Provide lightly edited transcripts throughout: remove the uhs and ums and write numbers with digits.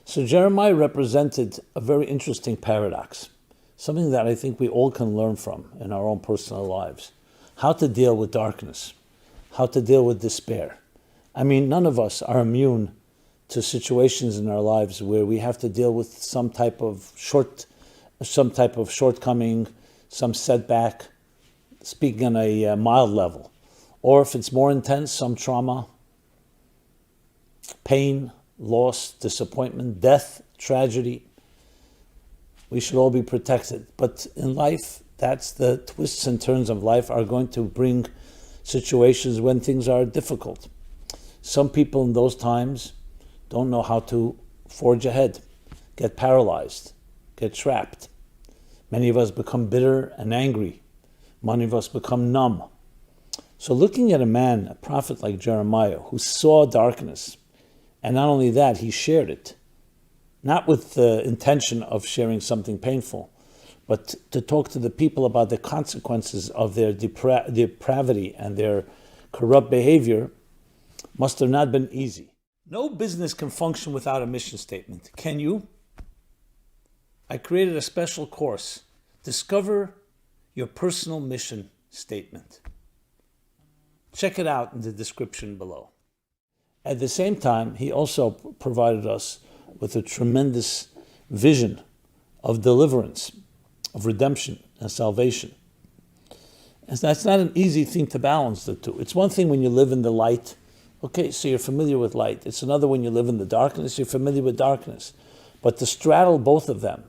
So Jeremiah represented a very interesting paradox, something that I think we all can learn from in our own personal lives. How to deal with darkness, how to deal with despair. I mean, none of us are immune to situations in our lives where we have to deal with some type of shortcoming, some setback, speaking on a mild level. Or if it's more intense, some trauma, pain, loss, disappointment, death, tragedy. We should all be protected. But in life, that's the twists and turns of life are going to bring situations when things are difficult. Some people in those times don't know how to forge ahead, get paralyzed, get trapped. Many of us become bitter and angry. Many of us become numb. So looking at a prophet like Jeremiah, who saw darkness, and not only that, he shared it, not with the intention of sharing something painful, but to talk to the people about the consequences of their depravity and their corrupt behavior, must have not been easy. No business can function without a mission statement. Can you? I created a special course. Discover your personal mission statement. Check it out in the description below. At the same time, he also provided us with a tremendous vision of deliverance, of redemption and salvation. And that's not an easy thing to balance the two. It's one thing when you live in the light. Okay, so you're familiar with light. It's another when you live in the darkness, you're familiar with darkness. But to straddle both of them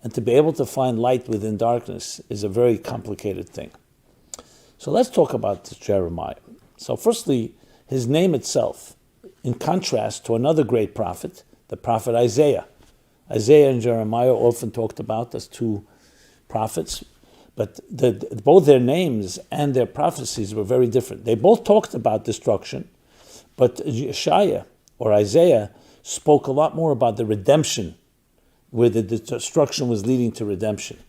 and to be able to find light within darkness is a very complicated thing. So let's talk about Jeremiah. So firstly, his name itself, in contrast to another great prophet, the prophet Isaiah. Isaiah and Jeremiah are often talked about as two prophets, but both their names and their prophecies were very different. They both talked about destruction, but Isaiah spoke a lot more about the redemption, where the destruction was leading to redemption.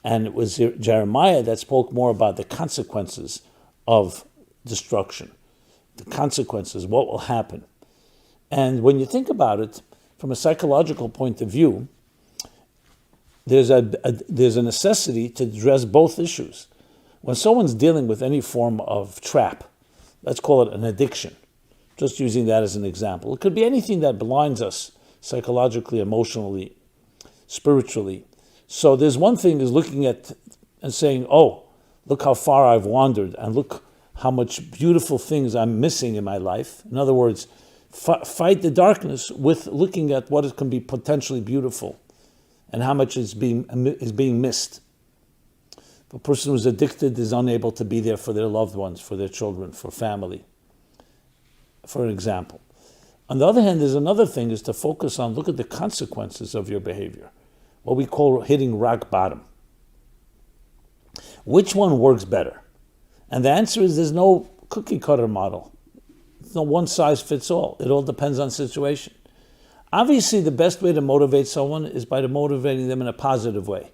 And it was Jeremiah that spoke more about the consequences of destruction, the consequences, what will happen. And when you think about it, from a psychological point of view, there's a necessity to address both issues. When someone's dealing with any form of trap, let's call it an addiction, just using that as an example. It could be anything that blinds us psychologically, emotionally, spiritually. So there's one thing is looking at and saying, oh, look how far I've wandered and look how much beautiful things I'm missing in my life. In other words, fight the darkness with looking at what can be potentially beautiful and how much is being missed. If a person who's addicted is unable to be there for their loved ones, for their children, for family, for example. On the other hand, there's another thing is to focus on, look at the consequences of your behavior, what we call hitting rock bottom. Which one works better? And the answer is there's no cookie cutter model. There's no one size fits all. It all depends on situation. Obviously, the best way to motivate someone is by motivating them in a positive way.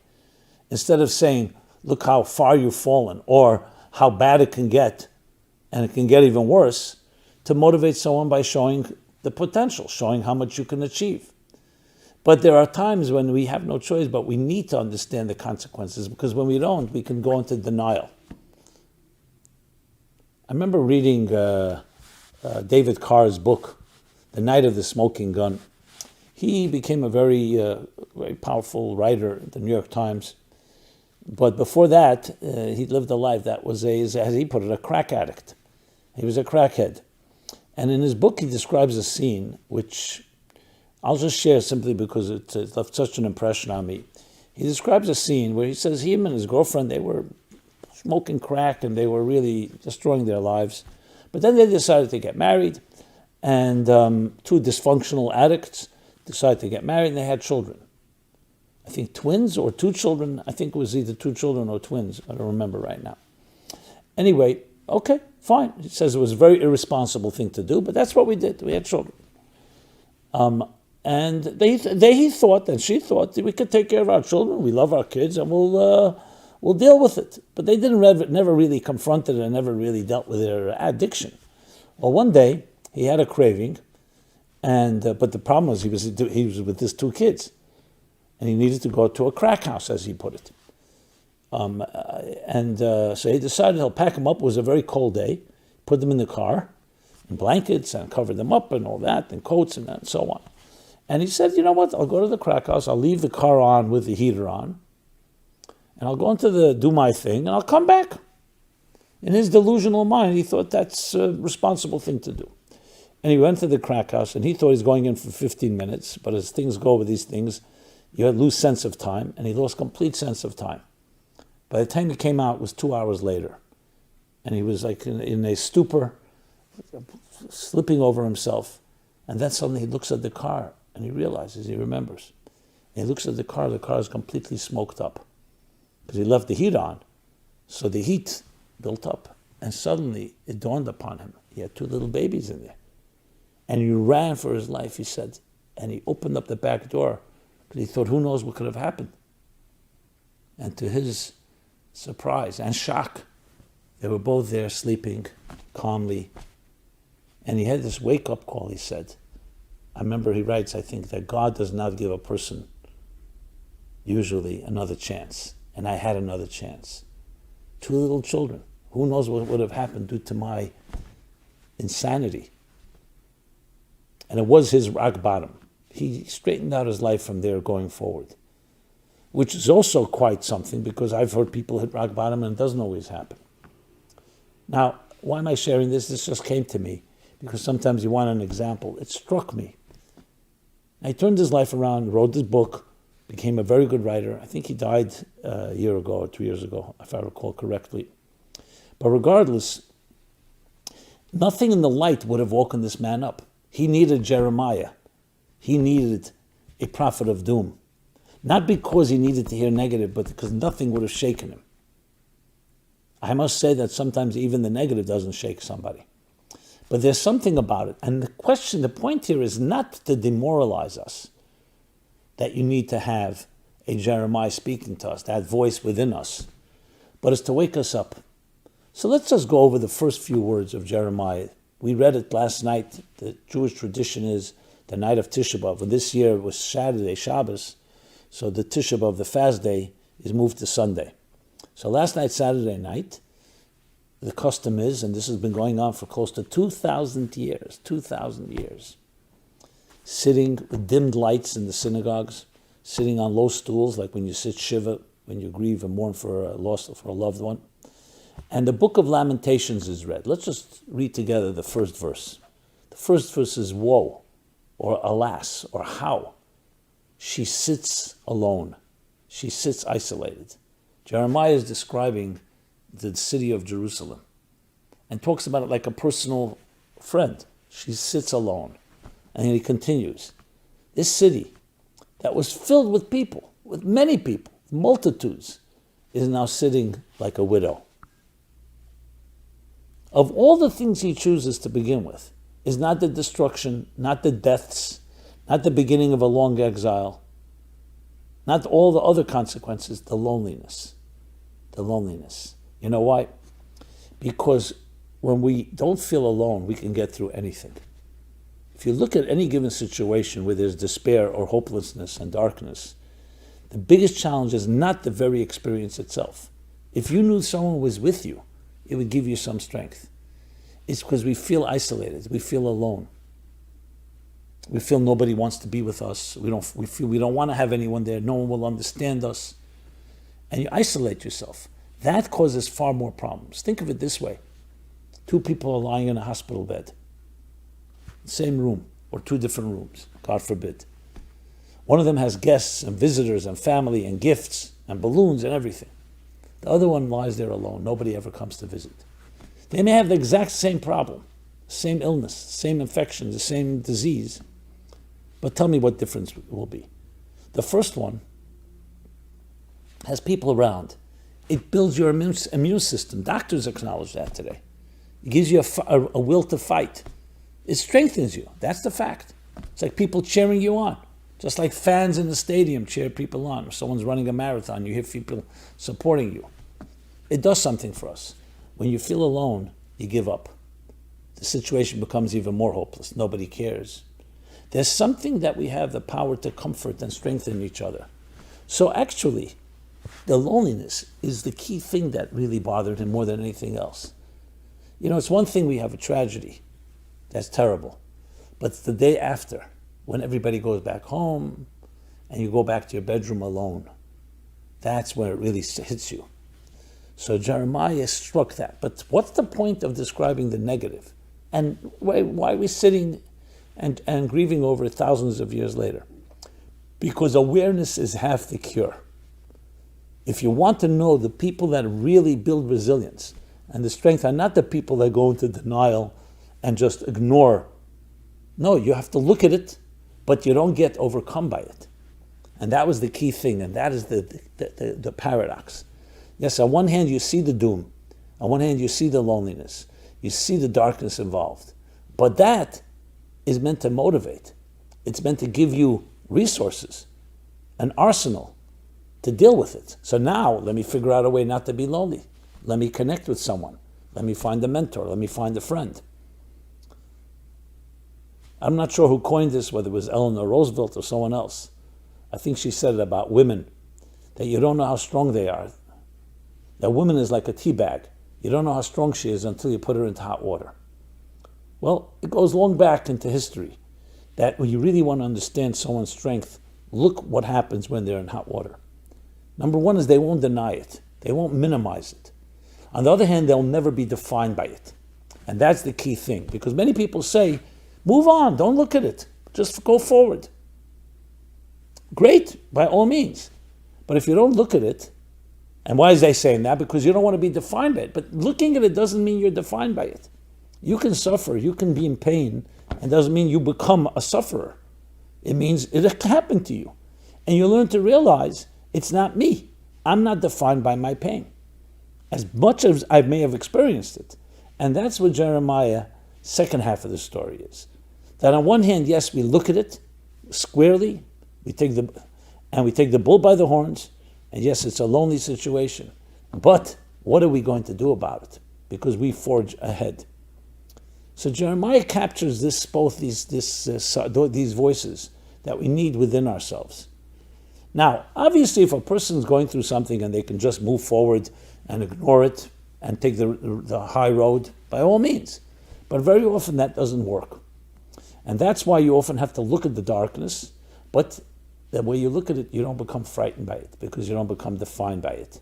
Instead of saying, look how far you've fallen, or how bad it can get, and it can get even worse, to motivate someone by showing the potential, showing how much you can achieve. But there are times when we have no choice, but we need to understand the consequences, because when we don't, we can go into denial. I remember reading David Carr's book, The Night of the Smoking Gun. He became a very powerful writer at the New York Times. But before that, he lived a life that was, as he put it, a crack addict. He was a crackhead. And in his book, he describes a scene, which I'll just share simply because it left such an impression on me. He describes a scene where he says him and his girlfriend, they were smoking crack and they were really destroying their lives. But then they decided to get married, and two dysfunctional addicts decided to get married, and they had children. I think twins or two children. I think it was either two children or twins. I don't remember right now. Anyway, okay, fine. He says it was a very irresponsible thing to do, but that's what we did. We had children. And he thought, and she thought, that we could take care of our children. We love our kids, and we'll deal with it. But they never really confronted it and never really dealt with their addiction. Well, one day, he had a craving, And but the problem was he was with his two kids, and he needed to go to a crack house, as he put it. So he decided he'll pack them up. It was a very cold day. Put them in the car, in blankets, and cover them up and all that, and coats and so on. And he said, you know what, I'll go to the crack house, I'll leave the car on with the heater on, and I'll go do my thing, and I'll come back. In his delusional mind, he thought that's a responsible thing to do. And he went to the crack house, and he thought he was going in for 15 minutes, but as things go with these things, you lose sense of time, and he lost complete sense of time. By the time he came out, it was 2 hours later. And he was like in a stupor, slipping over himself. And then suddenly he looks at the car, and he realizes, he remembers. And he looks at the car is completely smoked up. Because he left the heat on. So the heat built up. And suddenly it dawned upon him. He had two little babies in there. And he ran for his life, he said. And he opened up the back door. Because he thought, who knows what could have happened. And to his surprise and shock, they were both there sleeping calmly. And he had this wake-up call, he said. I remember he writes, I think, that God does not give a person usually another chance. And I had another chance. Two little children. Who knows what would have happened due to my insanity. And it was his rock bottom. He straightened out his life from there going forward. Which is also quite something, because I've heard people hit rock bottom and it doesn't always happen. Now, why am I sharing this? This just came to me, because sometimes you want an example. It struck me. I turned his life around, wrote this book, became a very good writer. I think he died a year ago or 2 years ago, if I recall correctly. But regardless, nothing in the light would have woken this man up. He needed Jeremiah. He needed a prophet of doom. Not because he needed to hear negative, but because nothing would have shaken him. I must say that sometimes even the negative doesn't shake somebody. But there's something about it. And the point here is not to demoralize us, that you need to have a Jeremiah speaking to us, that voice within us, but it's to wake us up. So let's just go over the first few words of Jeremiah. We read it last night. The Jewish tradition is the night of Tisha B'Av. And this year it was Saturday, Shabbos, so the Tisha B'Av, the fast day, is moved to Sunday. So last night, Saturday night, the custom is, and this has been going on for close to 2,000 years, sitting with dimmed lights in the synagogues, sitting on low stools, like when you sit Shiva, when you grieve and mourn for a loss for a loved one. And the book of Lamentations is read. Let's just read together the first verse. The first verse is, woe, or alas, or how. She sits alone. She sits isolated. Jeremiah is describing the city of Jerusalem and talks about it like a personal friend. She sits alone. And he continues, this city that was filled with people, with many people, multitudes, is now sitting like a widow. Of all the things he chooses to begin with, is not the destruction, not the deaths, not the beginning of a long exile, not all the other consequences, the loneliness. The loneliness. You know why? Because when we don't feel alone, we can get through anything. If you look at any given situation where there's despair or hopelessness and darkness, the biggest challenge is not the very experience itself. If you knew someone was with you, it would give you some strength. It's because we feel isolated, we feel alone. We feel nobody wants to be with us. We feel we don't want to have anyone there. No one will understand us. And you isolate yourself. That causes far more problems. Think of it this way. Two people are lying in a hospital bed. Same room, or two different rooms, God forbid. One of them has guests and visitors and family and gifts and balloons and everything. The other one lies there alone. Nobody ever comes to visit. They may have the exact same problem, same illness, same infection, the same disease. But tell me what difference it will be. The first one has people around. It builds your immune system. Doctors acknowledge that today. It gives you a will to fight. It strengthens you. That's the fact. It's like people cheering you on. Just like fans in the stadium cheer people on. If someone's running a marathon, you hear people supporting you. It does something for us. When you feel alone, you give up. The situation becomes even more hopeless. Nobody cares. There's something that we have the power to comfort and strengthen each other. So actually, the loneliness is the key thing that really bothered him more than anything else. It's one thing we have a tragedy. That's terrible. But it's the day after, when everybody goes back home and you go back to your bedroom alone. That's where it really hits you. So Jeremiah struck that. But what's the point of describing the negative? And why are we sitting and grieving over it thousands of years later? Because awareness is half the cure. If you want to know the people that really build resilience and the strength are not the people that go into denial and just ignore. No, you have to look at it, but you don't get overcome by it. And that was the key thing, and that is the paradox. Yes, on one hand you see the doom, on one hand you see the loneliness, you see the darkness involved, but that is meant to motivate. It's meant to give you resources, an arsenal to deal with it. So now let me figure out a way not to be lonely. Let me connect with someone. Let me find a mentor. Let me find a friend. I'm not sure who coined this, whether it was Eleanor Roosevelt or someone else. I think she said it about women, that you don't know how strong they are. That woman is like a tea bag. You don't know how strong she is until you put her into hot water. Well, it goes long back into history, that when you really want to understand someone's strength, look what happens when they're in hot water. Number one is they won't deny it. They won't minimize it. On the other hand, they'll never be defined by it. And that's the key thing, because many people say, move on, don't look at it, just go forward. Great, by all means. But if you don't look at it, and why is they saying that? Because you don't want to be defined by it. But looking at it doesn't mean you're defined by it. You can suffer, you can be in pain, and doesn't mean you become a sufferer. It means it happened to you. And you learn to realize it's not me. I'm not defined by my pain, as much as I may have experienced it. And that's what Jeremiah's second half of the story is. That on one hand, yes, we look at it squarely, we take the bull by the horns, and yes, it's a lonely situation. But what are we going to do about it? Because we forge ahead. So Jeremiah captures both these voices that we need within ourselves. Now, obviously, if a person's going through something and they can just move forward and ignore it and take the high road, by all means. But very often that doesn't work. And that's why you often have to look at the darkness, but the way you look at it, you don't become frightened by it, because you don't become defined by it.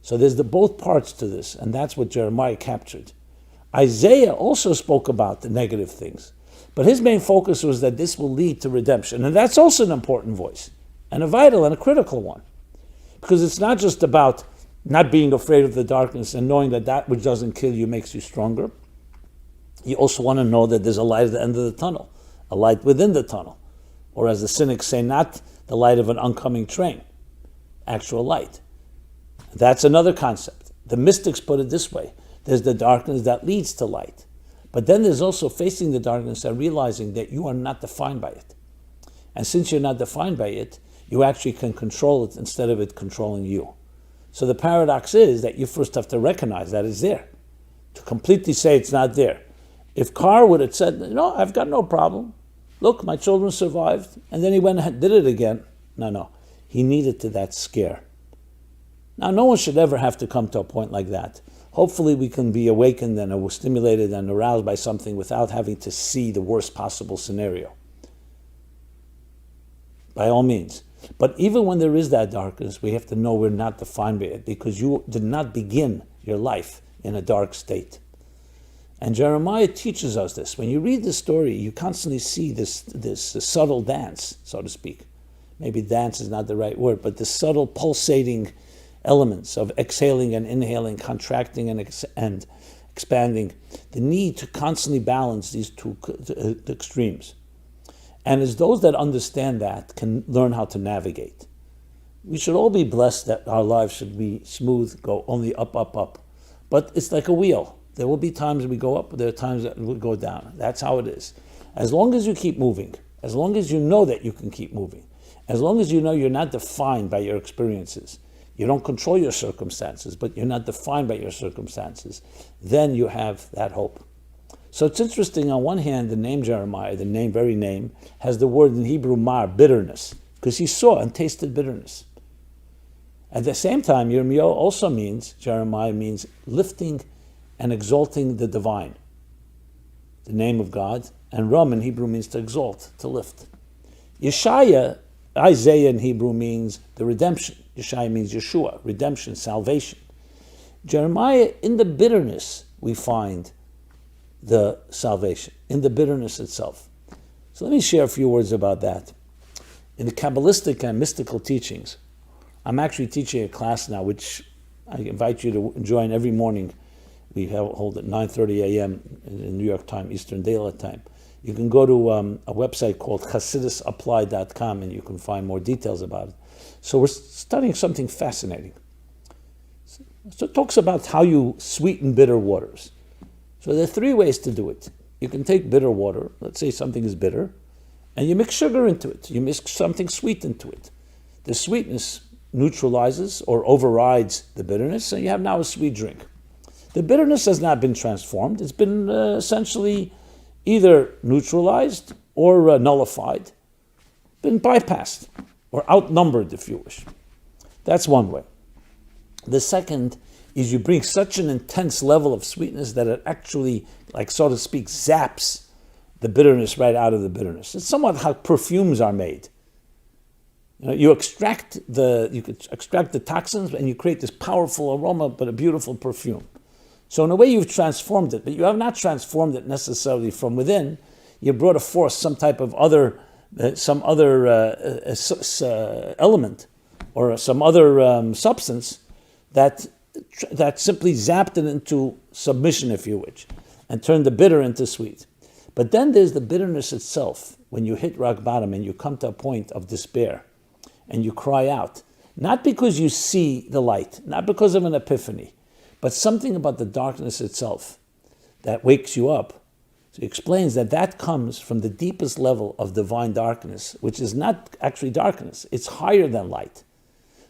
So there's both parts to this, and that's what Jeremiah captured. Isaiah also spoke about the negative things, but his main focus was that this will lead to redemption. And that's also an important voice, and a vital and a critical one. Because it's not just about not being afraid of the darkness and knowing that which doesn't kill you makes you stronger. You also want to know that there's a light at the end of the tunnel, a light within the tunnel. Or as the cynics say, not the light of an oncoming train, actual light. That's another concept. The mystics put it this way. There's the darkness that leads to light. But then there's also facing the darkness and realizing that you are not defined by it. And since you're not defined by it, you actually can control it instead of it controlling you. So the paradox is that you first have to recognize that it's there. To completely say it's not there. If Carr would have said, no, I've got no problem. Look, my children survived. And then he went and did it again. No. He needed that scare. Now, no one should ever have to come to a point like that. Hopefully we can be awakened and stimulated and aroused by something without having to see the worst possible scenario. By all means. But even when there is that darkness, we have to know we're not defined by it, because you did not begin your life in a dark state. And Jeremiah teaches us this. When you read the story, you constantly see this subtle dance, so to speak. Maybe dance is not the right word, but the subtle pulsating elements of exhaling and inhaling, contracting and expanding. The need to constantly balance these two extremes. And it's those that understand that can learn how to navigate. We should all be blessed that our lives should be smooth, go only up, up, up. But it's like a wheel. There will be times we go up, there are times that we go down. That's how it is. As long as you keep moving, as long as you know that you can keep moving, as long as you know you're not defined by your experiences, you don't control your circumstances, but you're not defined by your circumstances, then you have that hope. So it's interesting, on one hand, the name Jeremiah, the very name, has the word in Hebrew mar, bitterness, because he saw and tasted bitterness. At the same time, Jeremiah means lifting and exalting the divine, the name of God, and Ram in Hebrew means to exalt, to lift. Isaiah in Hebrew means the redemption. Yeshaya means Yeshua, redemption, salvation. Jeremiah, in the bitterness, we find the salvation, in the bitterness itself. So let me share a few words about that. In the Kabbalistic and mystical teachings, I'm actually teaching a class now, which I invite you to join every morning. We hold at 9:30 a.m. in New York time, Eastern Daylight Time. You can go to a website called HasidusApply.com and you can find more details about it. So we're studying something fascinating. So it talks about how you sweeten bitter waters. So there are three ways to do it. You can take bitter water, let's say something is bitter, and you mix sugar into it. You mix something sweet into it. The sweetness neutralizes or overrides the bitterness, and you have now a sweet drink. The bitterness has not been transformed. It's been essentially either neutralized or nullified, been bypassed or outnumbered, if you wish. That's one way. The second is you bring such an intense level of sweetness that it actually, like so to speak, zaps the bitterness right out of the bitterness. It's somewhat how perfumes are made. You extract the toxins and you create this powerful aroma, but a beautiful perfume. So in a way you've transformed it, but you have not transformed it necessarily from within. You brought a force, some type of other, element or some other substance that simply zapped it into submission, if you wish, and turned the bitter into sweet. But then there's the bitterness itself, when you hit rock bottom and you come to a point of despair and you cry out, not because you see the light, not because of an epiphany, but something about the darkness itself that wakes you up. So he explains that comes from the deepest level of divine darkness, which is not actually darkness, it's higher than light.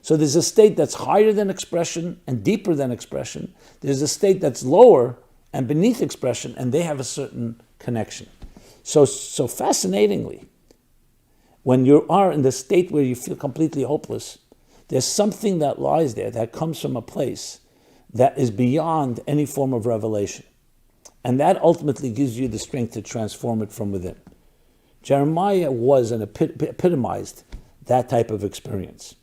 So there's a state that's higher than expression and deeper than expression. There's a state that's lower and beneath expression, and they have a certain connection. So fascinatingly, when you are in the state where you feel completely hopeless, there's something that lies there that comes from a place that is beyond any form of revelation. And that ultimately gives you the strength to transform it from within. Jeremiah was and epitomized that type of experience.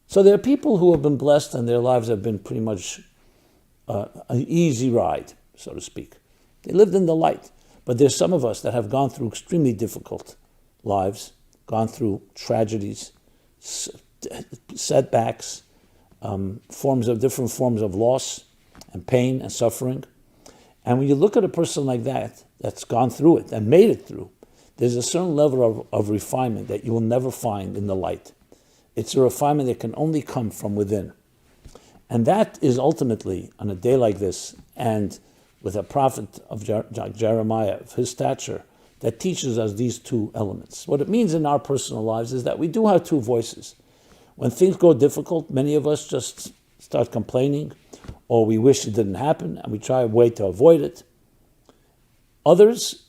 So there are people who have been blessed and their lives have been pretty much an easy ride, so to speak. They lived in the light. But there's some of us that have gone through extremely difficult lives, gone through tragedies, setbacks, different forms of loss and pain and suffering. And when you look at a person like that, that's gone through it and made it through, there's a certain level of refinement that you will never find in the light. It's a refinement that can only come from within. And that is ultimately, on a day like this, and with a prophet of Jeremiah, of his stature, that teaches us these two elements. What it means in our personal lives is that we do have two voices. When things go difficult, many of us just start complaining, or we wish it didn't happen, and we try a way to avoid it. Others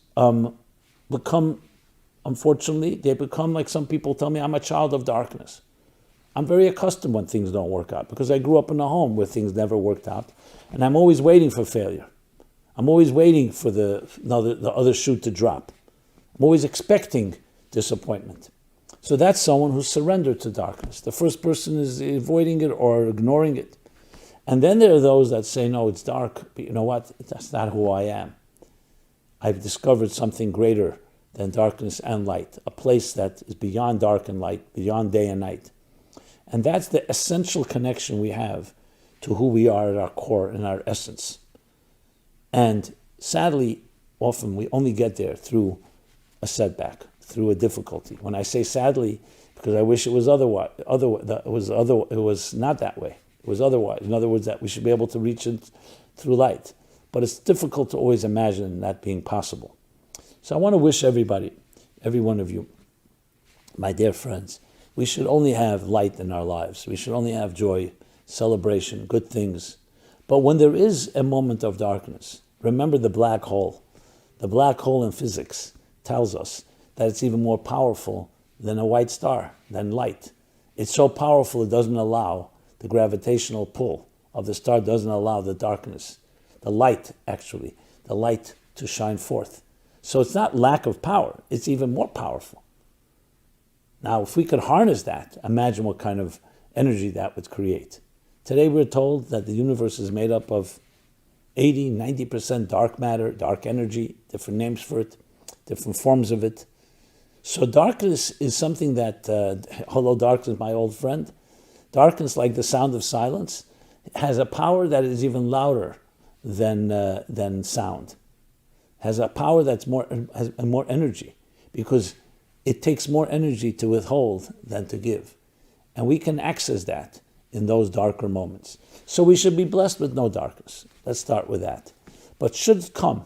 become, unfortunately, they become like some people tell me, I'm a child of darkness. I'm very accustomed when things don't work out, because I grew up in a home where things never worked out, and I'm always waiting for failure. I'm always waiting for the other shoe to drop. I'm always expecting disappointment. So that's someone who's surrendered to darkness. The first person is avoiding it or ignoring it. And then there are those that say, no, it's dark, but you know what? That's not who I am. I've discovered something greater than darkness and light, a place that is beyond dark and light, beyond day and night. And that's the essential connection we have to who we are at our core and our essence. And sadly, often we only get there through a setback, through a difficulty. When I say sadly, because I wish it was otherwise. It was not that way. It was otherwise. In other words, that we should be able to reach it through light. But it's difficult to always imagine that being possible. So I want to wish everybody, every one of you, my dear friends, we should only have light in our lives. We should only have joy, celebration, good things. But when there is a moment of darkness, remember the black hole. The black hole in physics tells us that it's even more powerful than a white star, than light. It's so powerful it doesn't allow the gravitational pull of the star, doesn't allow the darkness, the light to shine forth. So it's not lack of power, it's even more powerful. Now, if we could harness that, imagine what kind of energy that would create. Today we're told that the universe is made up of 80, 90% dark matter, dark energy, different names for it, different forms of it. So darkness is something that, although darkness, my old friend, darkness, like the sound of silence, has a power that is even louder than sound. Has a power that's has more energy, because it takes more energy to withhold than to give. And we can access that in those darker moments. So we should be blessed with no darkness. Let's start with that. But should it come,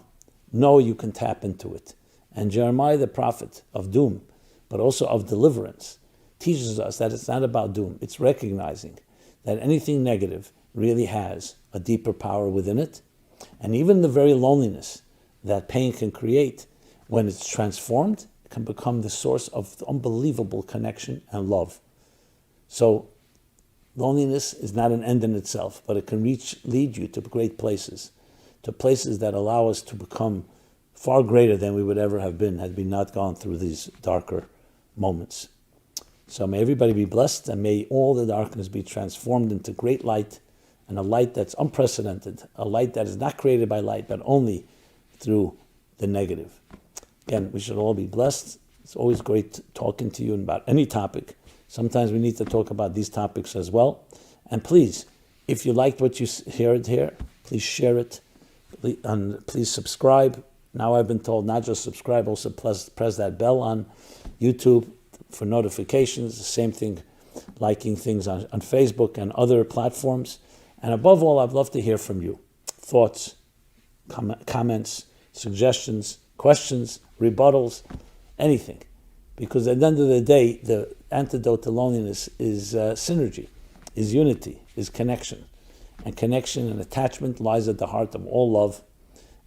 know you can tap into it. And Jeremiah, the prophet of doom, but also of deliverance, teaches us that it's not about doom. It's recognizing that anything negative really has a deeper power within it. And even the very loneliness that pain can create, when it's transformed, can become the source of unbelievable connection and love. So loneliness is not an end in itself, but it can lead you to great places, to places that allow us to become far greater than we would ever have been had we not gone through these darker moments. So may everybody be blessed, and may all the darkness be transformed into great light, and a light that's unprecedented, a light that is not created by light, but only through the negative. Again, we should all be blessed. It's always great talking to you about any topic. Sometimes we need to talk about these topics as well. And please, if you liked what you heard here, please share it, and please subscribe. Now I've been told not just subscribe, also press that bell on YouTube for notifications. The same thing, liking things on Facebook and other platforms. And above all, I'd love to hear from you. Thoughts, comments, suggestions, questions, rebuttals, anything. Because at the end of the day, the antidote to loneliness is synergy, is unity, is connection. And connection and attachment lies at the heart of all love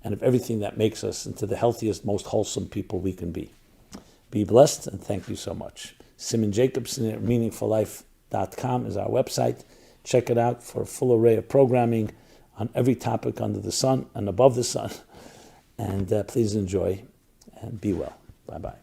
and of everything that makes us into the healthiest, most wholesome people we can be. Be blessed, and thank you so much. Simon Jacobson at meaningfullife.com is our website. Check it out for a full array of programming on every topic under the sun and above the sun. And please enjoy and be well. Bye-bye.